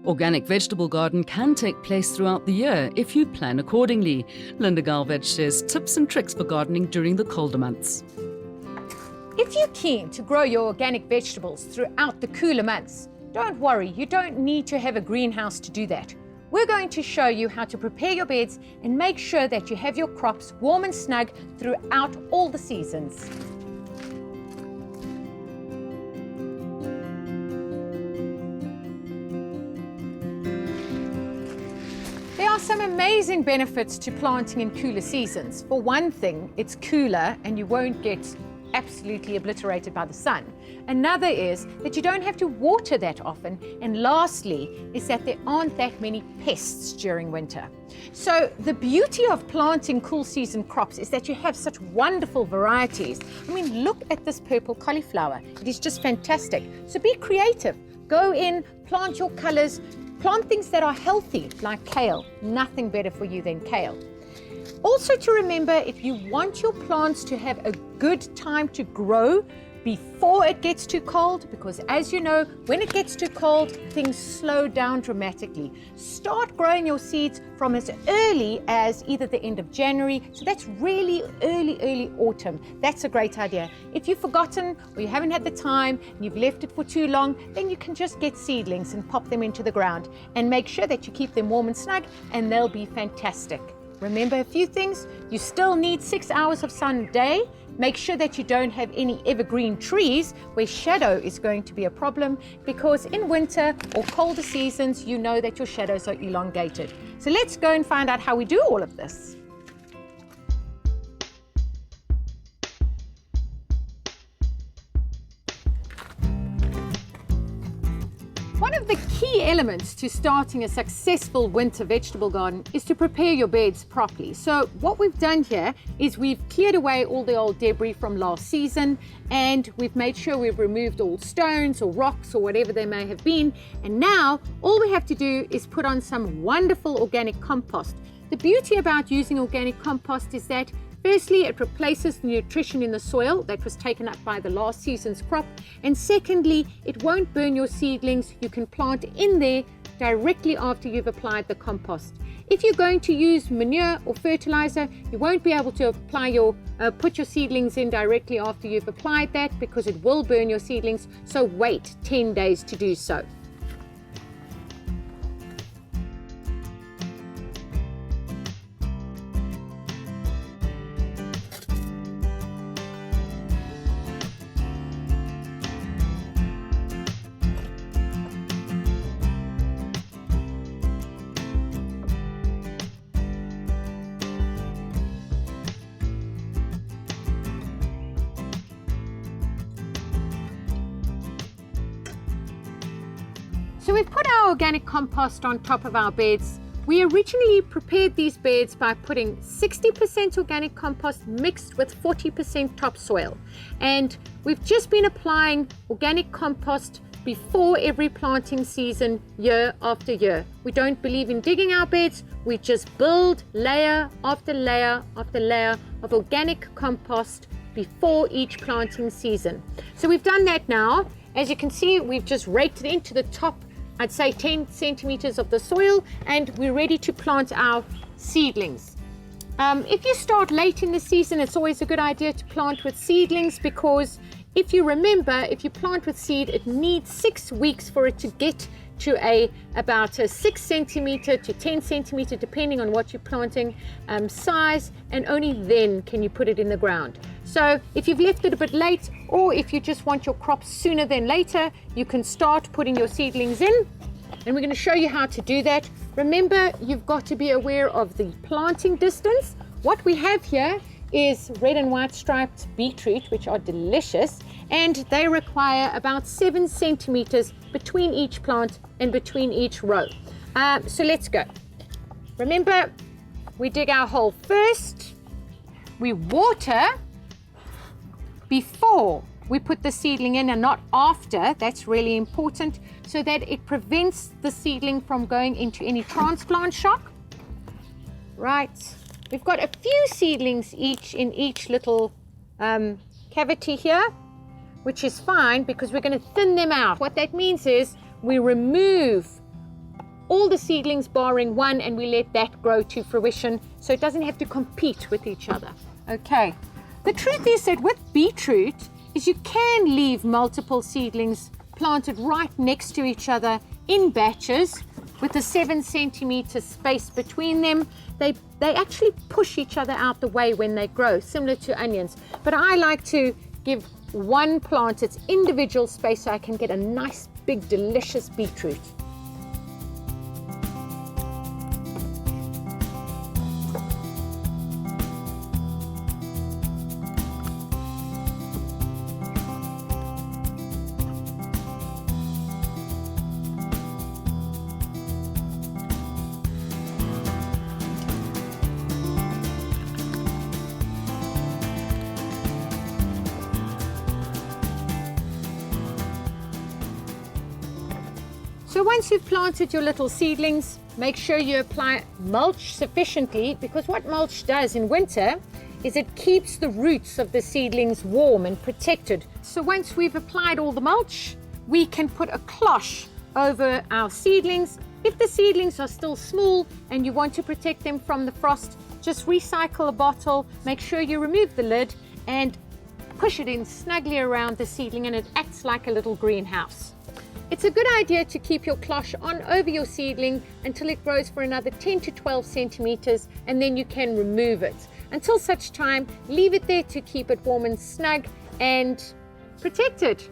Organic vegetable garden can take place throughout the year if you plan accordingly. Linda Galvez shares tips and tricks for gardening during the colder months. If you're keen to grow your organic vegetables throughout the cooler months, don't worry, you don't need to have a greenhouse to do that. We're going to show you how to prepare your beds and make sure that you have your crops warm and snug throughout all the seasons. There are some amazing benefits to planting in cooler seasons. For one thing, it's cooler and you won't get absolutely obliterated by the sun. Another is that you don't have to water that often. And lastly is that there aren't that many pests during winter. So the beauty of planting cool season crops is that you have such wonderful varieties. I mean, look at this purple cauliflower. It is just fantastic. So be creative. Go in, plant your colors, plant things that are healthy like kale. Nothing better for you than kale. Also to remember, if you want your plants to have a good time to grow before it gets too cold, because as you know, when it gets too cold, things slow down dramatically. Start growing your seeds from as early as either the end of January, so that's really early autumn. That's a great idea. If you've forgotten or you haven't had the time and you've left it for too long, then you can just get seedlings and pop them into the ground and make sure that you keep them warm and snug, and they'll be fantastic. Remember a few things. You still need 6 hours of sun a day. Make sure that you don't have any evergreen trees where shadow is going to be a problem, because in winter or colder seasons, you know that your shadows are elongated. So let's go and find out how we do all of this. One of the key elements to starting a successful winter vegetable garden is to prepare your beds properly. So what we've done here is we've cleared away all the old debris from last season, and we've made sure we've removed all stones or rocks or whatever they may have been. And now all we have to do is put on some wonderful organic compost. The beauty about using organic compost is that firstly, it replaces the nutrition in the soil that was taken up by the last season's crop. And secondly, it won't burn your seedlings. You can plant in there directly after you've applied the compost. If you're going to use manure or fertilizer, you won't be able to apply put your seedlings in directly after you've applied that, because it will burn your seedlings. So wait 10 days to do so. So we've put our organic compost on top of our beds. We originally prepared these beds by putting 60% organic compost mixed with 40% topsoil. And we've just been applying organic compost before every planting season, year after year. We don't believe in digging our beds. We just build layer after layer after layer of organic compost before each planting season. So we've done that now. As you can see, we've just raked it into the top, I'd say 10 centimeters of the soil, and we're ready to plant our seedlings. If you start late in the season, it's always a good idea to plant with seedlings, because if you remember, if you plant with seed, it needs 6 weeks for it to get to about a 6 centimeter to 10 centimeter, depending on what you're planting, size, and only then can you put it in the ground. So if you've left it a bit late, or if you just want your crops sooner than later, you can start putting your seedlings in, and we're going to show you how to do that. Remember, you've got to be aware of the planting distance. What we have here is red and white striped beetroot, which are delicious, and they require about 7 centimeters between each plant and between each row. So let's go. Remember, we dig our hole first, we water before we put the seedling in and not after. That's really important, so that it prevents the seedling from going into any transplant shock. Right, we've got a few seedlings each in each little cavity here, which is fine because we're going to thin them out. What that means is we remove all the seedlings barring one, and we let that grow to fruition so it doesn't have to compete with each other. Okay, the truth is that with beetroot is you can leave multiple seedlings planted right next to each other in batches with a 7 centimeter space between them. They actually push each other out the way when they grow, similar to onions. But I like to give one plant its individual space so I can get a nice, big, delicious beetroot. So once you've planted your little seedlings, make sure you apply mulch sufficiently, because what mulch does in winter is it keeps the roots of the seedlings warm and protected. So once we've applied all the mulch, we can put a cloche over our seedlings. If the seedlings are still small and you want to protect them from the frost, just recycle a bottle, make sure you remove the lid and push it in snugly around the seedling, and it acts like a little greenhouse. It's a good idea to keep your cloche on over your seedling until it grows for another 10 to 12 centimeters, and then you can remove it. Until such time, leave it there to keep it warm and snug and protected.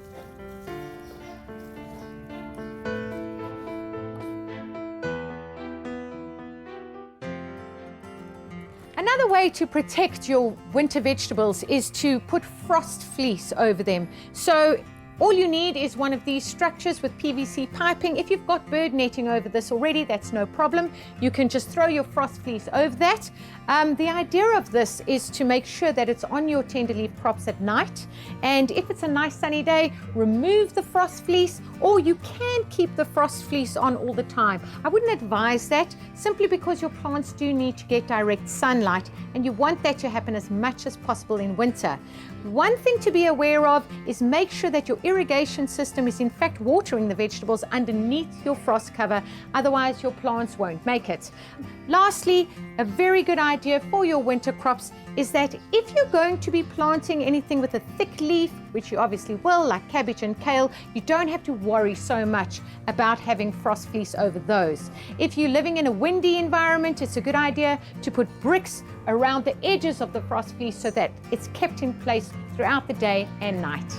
Another way to protect your winter vegetables is to put frost fleece over them. So all you need is one of these structures with PVC piping. If you've got bird netting over this already, that's no problem. You can just throw your frost fleece over that. The idea of this is to make sure that it's on your tender leaf crops at night. And if it's a nice sunny day, remove the frost fleece, or you can keep the frost fleece on all the time. I wouldn't advise that, simply because your plants do need to get direct sunlight, and you want that to happen as much as possible in winter. One thing to be aware of is make sure that your irrigation system is in fact watering the vegetables underneath your frost cover, otherwise your plants won't make it. Lastly, a very good idea for your winter crops is that if you're going to be planting anything with a thick leaf, which you obviously will, like cabbage and kale, you don't have to worry so much about having frost fleece over those. If you're living in a windy environment, it's a good idea to put bricks around the edges of the frost fleece so that it's kept in place throughout the day and night.